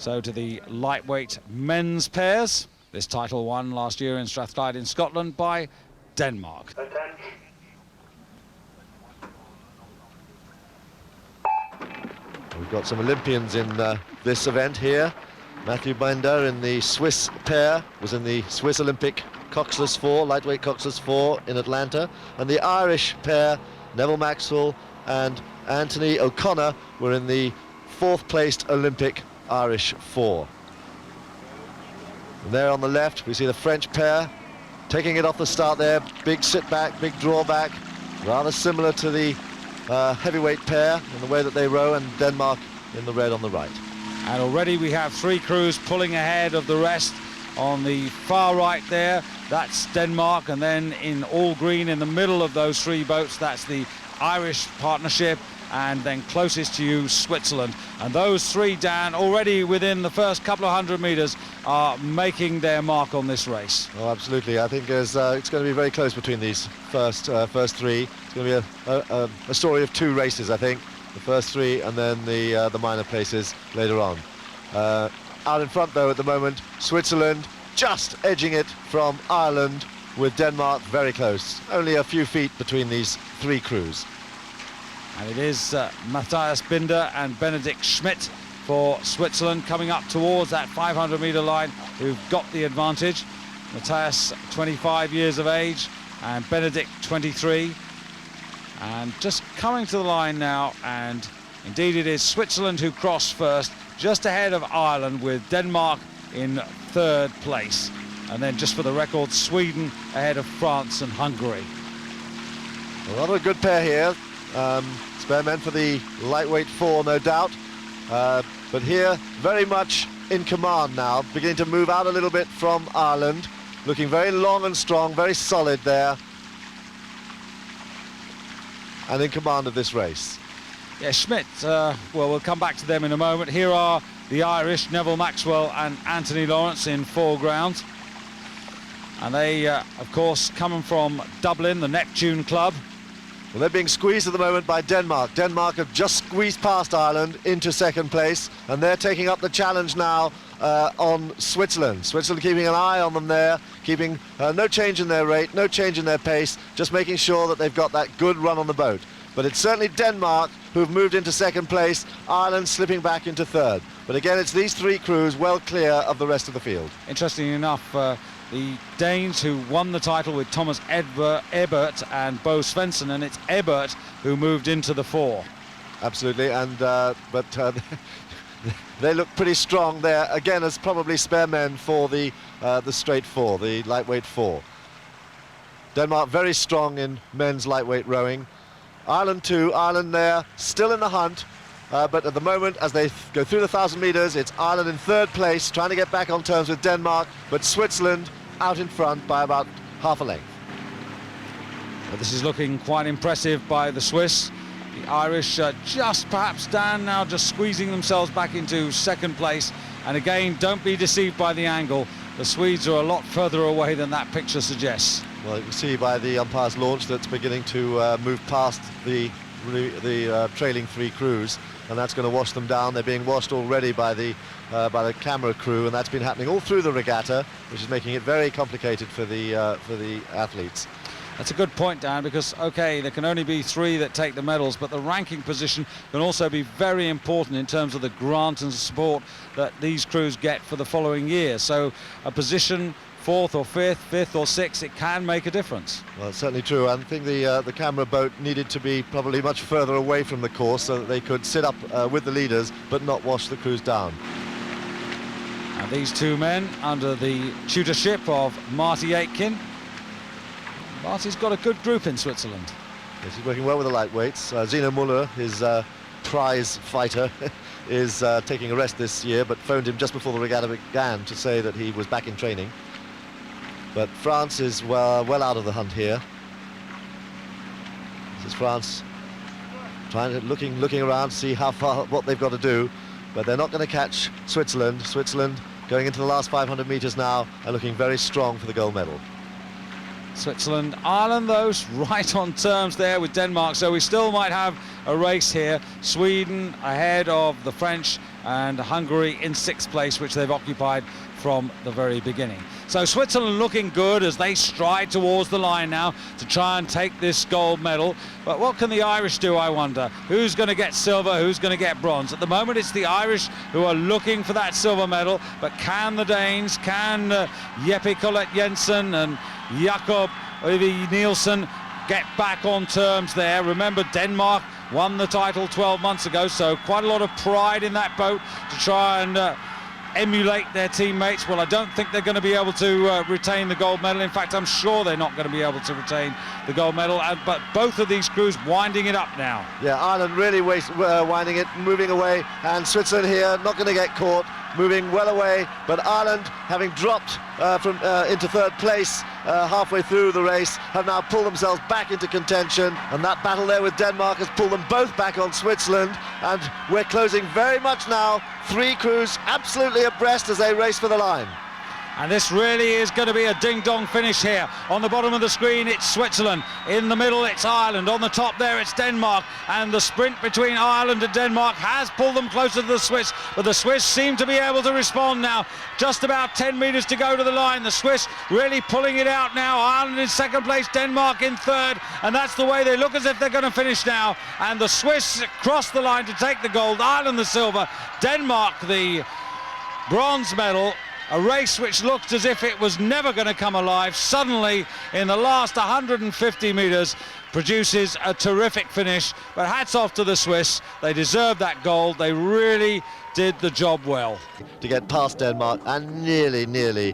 So to the lightweight men's pairs. This title won last year in Strathclyde in Scotland by Denmark. We've got some Olympians in this event here. Matthew Binder in the Swiss pair was in the Swiss Olympic coxless 4, lightweight coxless 4 in Atlanta. And the Irish pair, Neville Maxwell and Anthony O'Connor, were in the 4th placed Olympic Irish 4. And there on the left, we see the French pair taking it off the start there. Big sit back, big drawback, rather similar to the heavyweight pair in the way that they row, and Denmark in the red on the right. And already we have 3 crews pulling ahead of the rest. On the far right there, that's Denmark, and then in all green in the middle of those 3 boats, that's the Irish partnership, and then closest to you, Switzerland. And those 3, Dan, already within the first couple of 100 metres are making their mark on this race. Oh, absolutely. I think it's going to be very close between these first 3. It's going to be a story of 2 races, I think. The first 3 and then the minor places later on. Out in front, though, at the moment, Switzerland just edging it from Ireland, with Denmark very close. Only a few feet between these 3 crews. And it is Matthias Binder and Benedikt Schmidt for Switzerland coming up towards that 500-metre line, who've got the advantage. Matthias, 25 years of age, and Benedikt, 23. And just coming to the line now, and indeed it is Switzerland who cross first, just ahead of Ireland, with Denmark in 3rd place. And then, just for the record, Sweden ahead of France and Hungary. Another good pair here. Spare men for the lightweight 4, no doubt. But here, very much in command now, beginning to move out a little bit from Ireland. Looking very long and strong, very solid there. And in command of this race. Yeah, Schmidt, well, we'll come back to them in a moment. Here are the Irish, Neville Maxwell and Anthony Lawrence in foreground. And they, of course, coming from Dublin, the Neptune Club. Well, they're being squeezed at the moment by Denmark. Denmark have just squeezed past Ireland into 2nd place, and they're taking up the challenge now on Switzerland. Switzerland keeping an eye on them there, keeping no change in their rate, no change in their pace, just making sure that they've got that good run on the boat. But it's certainly Denmark who've moved into 2nd place, Ireland slipping back into 3rd. But again, it's these 3 crews well clear of the rest of the field. Interestingly enough, the Danes who won the title with Thomas Ebert and Bo Svensson, and it's Ebert who moved into the 4. Absolutely, and they look pretty strong there, again, as probably spare men for the straight 4, the lightweight 4. Denmark very strong in men's lightweight rowing. Ireland too, Ireland there, still in the hunt, but at the moment, as they go through the 1,000 metres, it's Ireland in 3rd place, trying to get back on terms with Denmark, but Switzerland out in front by about half a length. Well, this is looking quite impressive by the Swiss. The Irish just perhaps, Dan, now just squeezing themselves back into 2nd place. And again, don't be deceived by the angle. The Swedes are a lot further away than that picture suggests. Well, you can see by the umpire's launch that's beginning to move past the trailing 3 crews, and that's going to wash them down. They're being washed already by the camera crew, and that's been happening all through the regatta, which is making it very complicated for the athletes. That's a good point, Dan, because, OK, there can only be 3 that take the medals, but the ranking position can also be very important in terms of the grant and support that these crews get for the following year. So a position 4th or 5th or 6th, it can make a difference. Well, it's certainly true. I think the camera boat needed to be probably much further away from the course so that they could sit up with the leaders but not wash the crews down. And these 2 men under the tutorship of Marty Aitken. Marty's got a good group in Switzerland. Yes, he's working well with the lightweights. Zeno Muller, his prize fighter, is taking a rest this year, but phoned him just before the regatta began to say that he was back in training. But France is well out of the hunt here. This is France trying to looking around, see how far, what they've got to do, but they're not going to catch Switzerland. Switzerland going into the last 500 metres now and looking very strong for the gold medal. Switzerland, Ireland, those right on terms there with Denmark, so we still might have a race here. Sweden ahead of the French and Hungary in 6th place, which they've occupied from the very beginning. So Switzerland looking good as they stride towards the line now to try and take this gold medal. But what can the Irish do, I wonder? Who's going to get silver? Who's going to get bronze? At the moment, it's the Irish who are looking for that silver medal. But can the Danes, can Jeppe Colette Jensen and Jakob Øvre Nielsen get back on terms there? Remember, Denmark won the title 12 months ago, so quite a lot of pride in that boat to try and emulate their teammates. Well, I don't think they're going to be able to retain the gold medal. In fact, I'm sure they're not going to be able to retain the gold medal. But both of these crews winding it up now. Yeah, Ireland really winding it, moving away, and Switzerland here not going to get caught, moving well away. But Ireland, having dropped into 3rd place halfway through the race, have now pulled themselves back into contention, and that battle there with Denmark has pulled them both back on Switzerland, and we're closing very much now. 3 crews absolutely abreast as they race for the line. And this really is going to be a ding-dong finish here. On the bottom of the screen, it's Switzerland. In the middle, it's Ireland. On the top there, it's Denmark. And the sprint between Ireland and Denmark has pulled them closer to the Swiss. But the Swiss seem to be able to respond now. Just about 10 metres to go to the line. The Swiss really pulling it out now. Ireland in 2nd place, Denmark in 3rd. And that's the way they look as if they're going to finish now. And the Swiss cross the line to take the gold. Ireland the silver. Denmark the bronze medal. A race which looked as if it was never going to come alive, suddenly in the last 150 metres produces a terrific finish. But hats off to the Swiss. They deserved that gold. They really did the job well. To get past Denmark and nearly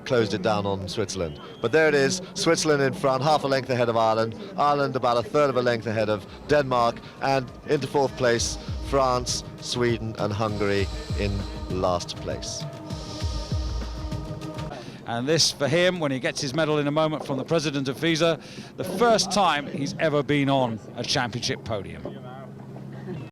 closed it down on Switzerland. But there it is, Switzerland in front, half a length ahead of Ireland. Ireland about 1/3 of a length ahead of Denmark, and into 4th place, France, Sweden and Hungary in last place. And this for him, when he gets his medal in a moment from the president of FISA, the first time he's ever been on a championship podium.